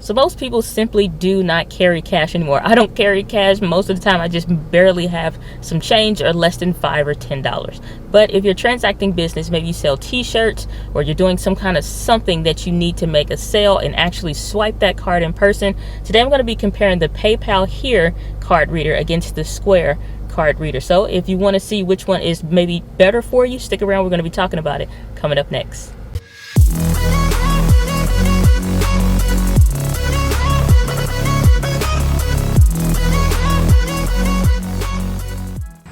So most people simply do not carry cash anymore. I don't carry cash. Most of the time I just barely have some change or less than $5 or $10. But if you're transacting business, maybe you sell t-shirts or you're doing some kind of something that you need to make a sale and actually swipe that card in person. Today I'm going to be comparing the PayPal Here card reader against the Square card reader. So if you want to see which one is maybe better for you, stick around. We're going to be talking about it coming up next.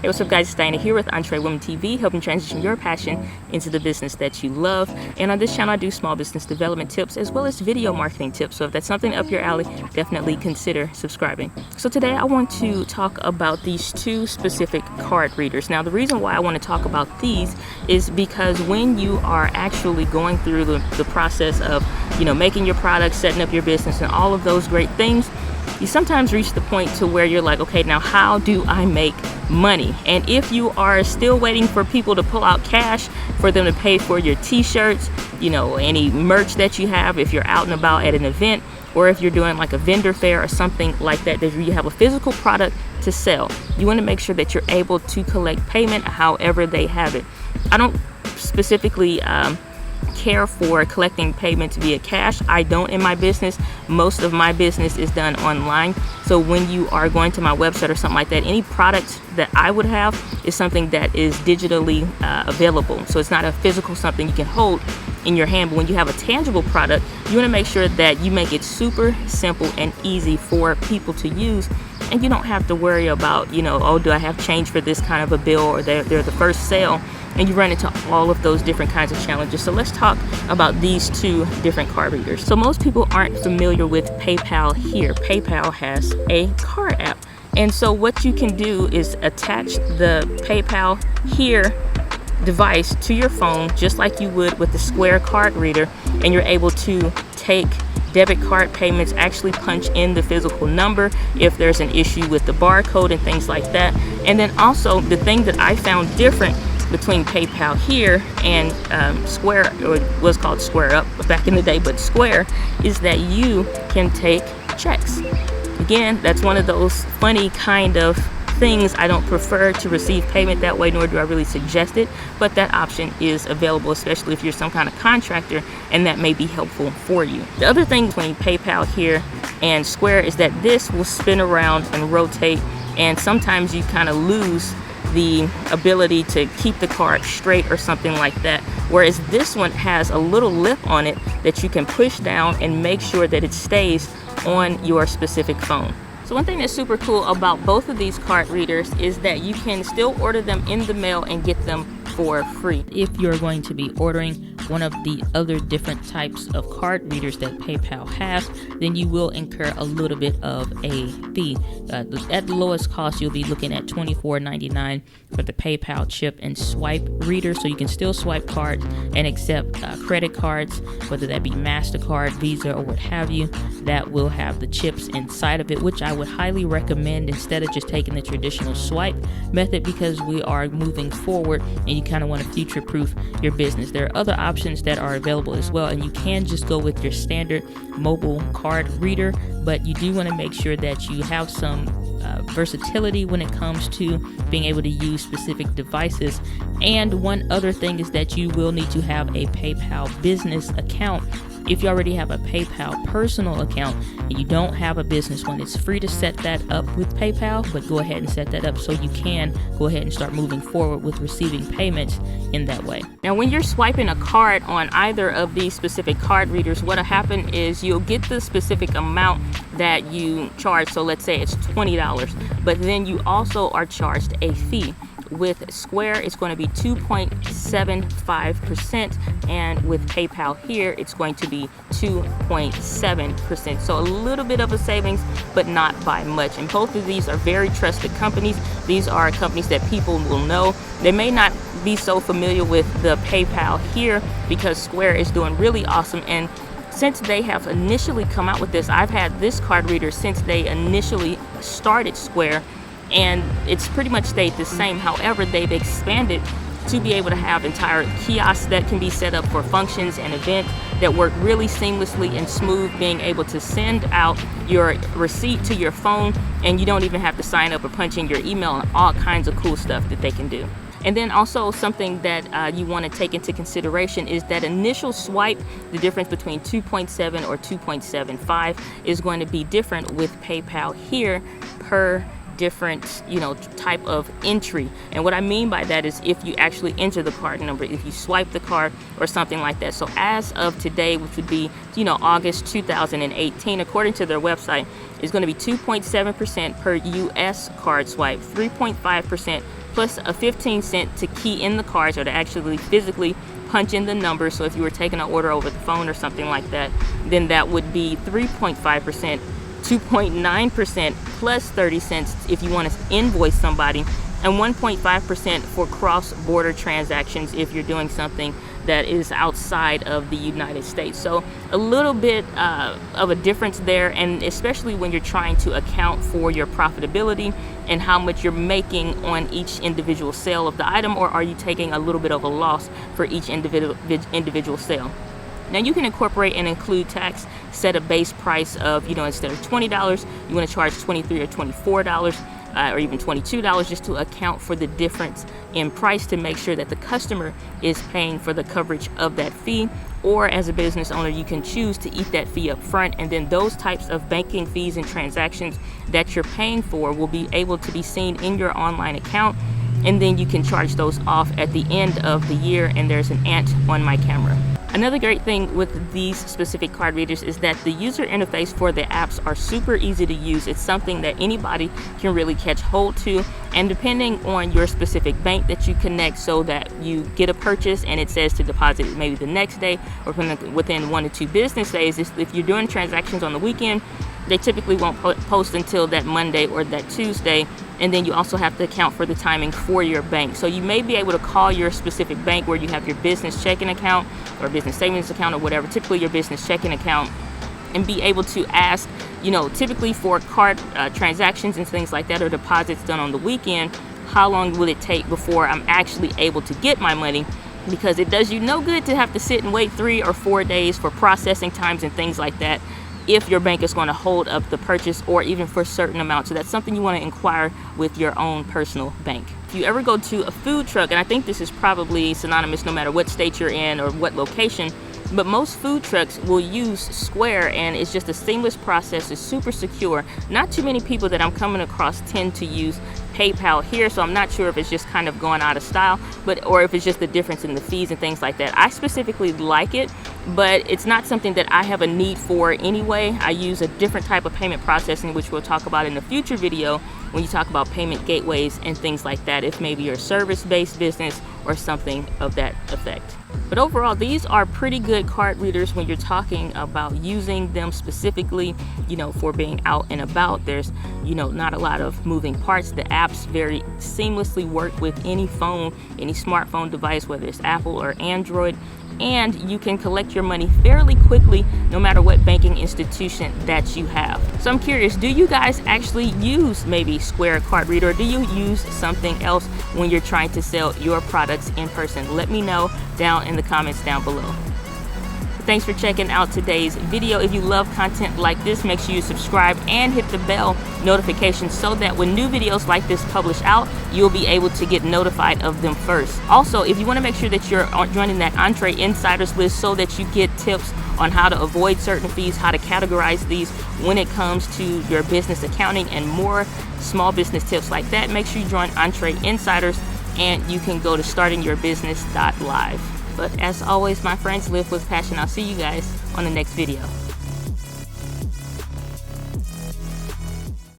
Hey, what's up guys, it's Diana here with Entree Women TV, helping transition your passion into the business that you love. And on this channel I do small business development tips as well as video marketing tips. So if that's something up your alley, definitely consider subscribing. So today I want to talk about these two specific card readers. Now the reason why I want to talk about these is because when you are actually going through the process of, making your product, setting up your business and all of those great things, you sometimes reach the point to where you're like, okay, now how do I make money? And if you are still waiting for people to pull out cash for them to pay for your t-shirts, any merch that you have, if you're out and about at an event, or if you're doing like a vendor fair or something like that, that you have a physical product to sell, you want to make sure that you're able to collect payment however they have it. I don't specifically care for collecting payments via cash. I don't in my business. Most of my business is done online. So when you are going to my website or something like that, any product that I would have is something that is digitally available. So it's not a physical something you can hold in your hand. But when you have a tangible product, you want to make sure that you make it super simple and easy for people to use. And you don't have to worry about, oh, do I have change for this kind of a bill, or they're the first sale. And you run into all of those different kinds of challenges. So let's talk about these two different card readers. So most people aren't familiar with PayPal Here. PayPal has a card app. And so what you can do is attach the PayPal Here device to your phone, just like you would with the Square card reader, and you're able to take debit card payments, actually punch in the physical number if there's an issue with the barcode and things like that. And then also the thing that I found different between PayPal Here and Square, or it was called Square Up back in the day, but Square, is that you can take checks. Again, that's one of those funny kind of things. I don't prefer to receive payment that way, nor do I really suggest it, but that option is available, especially if you're some kind of contractor, and that may be helpful for you. The other thing between PayPal Here and Square is that this will spin around and rotate, and sometimes you kind of lose the ability to keep the card straight or something like that, whereas this one has a little lip on it that you can push down and make sure that it stays on your specific phone. So one thing that's super cool about both of these card readers is that you can still order them in the mail and get them for free. If you're going to be ordering one of the other different types of card readers that PayPal has, then you will incur a little bit of a fee. At the lowest cost, you'll be looking at $24.99 for the PayPal chip and swipe reader. So you can still swipe cards and accept credit cards, whether that be MasterCard, Visa, or what have you, that will have the chips inside of it, which I would highly recommend instead of just taking the traditional swipe method, because we are moving forward and you kind of want to future-proof your business. There are other options that are available as well, and you can just go with your standard mobile card reader, but you do want to make sure that you have some versatility when it comes to being able to use specific devices. And one other thing is that you will need to have a PayPal business account. If you already have a PayPal personal account and you don't have a business one, it's free to set that up with PayPal, but go ahead and set that up so you can go ahead and start moving forward with receiving payments in that way. Now, when you're swiping a card on either of these specific card readers, what'll happen is you'll get the specific amount that you charge. So let's say it's $20, but then you also are charged a fee. With Square, it's going to be 2.75%, and with PayPal Here, it's going to be 2.7%. So a little bit of a savings, but not by much. And both of these are very trusted companies. These are companies that people will know. They may not be so familiar with the PayPal Here because Square is doing really awesome. And since they have initially come out with this, I've had this card reader since they initially started Square, and it's pretty much stayed the same. However, they've expanded to be able to have entire kiosks that can be set up for functions and events that work really seamlessly and smooth, being able to send out your receipt to your phone and you don't even have to sign up or punch in your email, and all kinds of cool stuff that they can do. And then also something that you want to take into consideration is that initial swipe. The difference between 2.7 or 2.75 is going to be different with PayPal here per different type of entry. And what I mean by that is if you actually enter the card number, if you swipe the card or something like that. So as of today, which would be August 2018, according to their website, is going to be 2.7% per US card swipe, 3.5% plus a 15-cent to key in the cards, or to actually physically punch in the number. So if you were taking an order over the phone or something like that, then that would be 3.5%, 2.9% plus 30 cents if you want to invoice somebody, and 1.5% for cross-border transactions if you're doing something that is outside of the United States. So a little bit of a difference there, and especially when you're trying to account for your profitability and how much you're making on each individual sale of the item, or are you taking a little bit of a loss for each individual sale. Now you can incorporate and include tax, set a base price of, instead of $20, you want to charge $23 or $24. Or even $22, just to account for the difference in price, to make sure that the customer is paying for the coverage of that fee. Or as a business owner, you can choose to eat that fee up front, and then those types of banking fees and transactions that you're paying for will be able to be seen in your online account, and then you can charge those off at the end of the year. And there's an ant on my camera. Another great thing with these specific card readers is that the user interface for the apps are super easy to use. It's something that anybody can really catch hold to, and depending on your specific bank that you connect, so that you get a purchase and it says to deposit maybe the next day or within 1 to 2 business days. If you're doing transactions on the weekend, they typically won't post until that Monday or that Tuesday. And then you also have to account for the timing for your bank. So you may be able to call your specific bank where you have your business checking account or business savings account or whatever, typically your business checking account, and be able to ask, typically for card transactions and things like that, or deposits done on the weekend, how long will it take before I'm actually able to get my money? Because it does you no good to have to sit and wait 3 or 4 days for processing times and things like that, if your bank is going to hold up the purchase, or even for certain amounts. So that's something you want to inquire with your own personal bank. If you ever go to a food truck, and I think this is probably synonymous no matter what state you're in or what location, but most food trucks will use Square, and it's just a seamless process. It's super secure. Not too many people that I'm coming across tend to use PayPal here, so I'm not sure if it's just kind of going out of style, or if it's just the difference in the fees and things like that. I specifically like it, but it's not something that I have a need for anyway. I use a different type of payment processing, which we'll talk about in a future video when you talk about payment gateways and things like that, if maybe you're a service-based business or something of that effect. But overall, these are pretty good card readers when you're talking about using them specifically, for being out and about. There's, not a lot of moving parts. The apps very seamlessly work with any phone, any smartphone device, whether it's Apple or Android. And you can collect your money fairly quickly no matter what banking institution that you have. So I'm curious, do you guys actually use maybe Square card reader, or do you use something else when you're trying to sell your products in person? Let me know down in the comments down below. Thanks for checking out today's video. If you love content like this, make sure you subscribe and hit the bell notification so that when new videos like this publish out, you'll be able to get notified of them first. Also, if you want to make sure that you're joining that Entree Insiders list so that you get tips on how to avoid certain fees, how to categorize these when it comes to your business accounting, and more small business tips like that, make sure you join Entree Insiders, and you can go to startingyourbusiness.live. But as always, my friends, live with passion. I'll see you guys on the next video.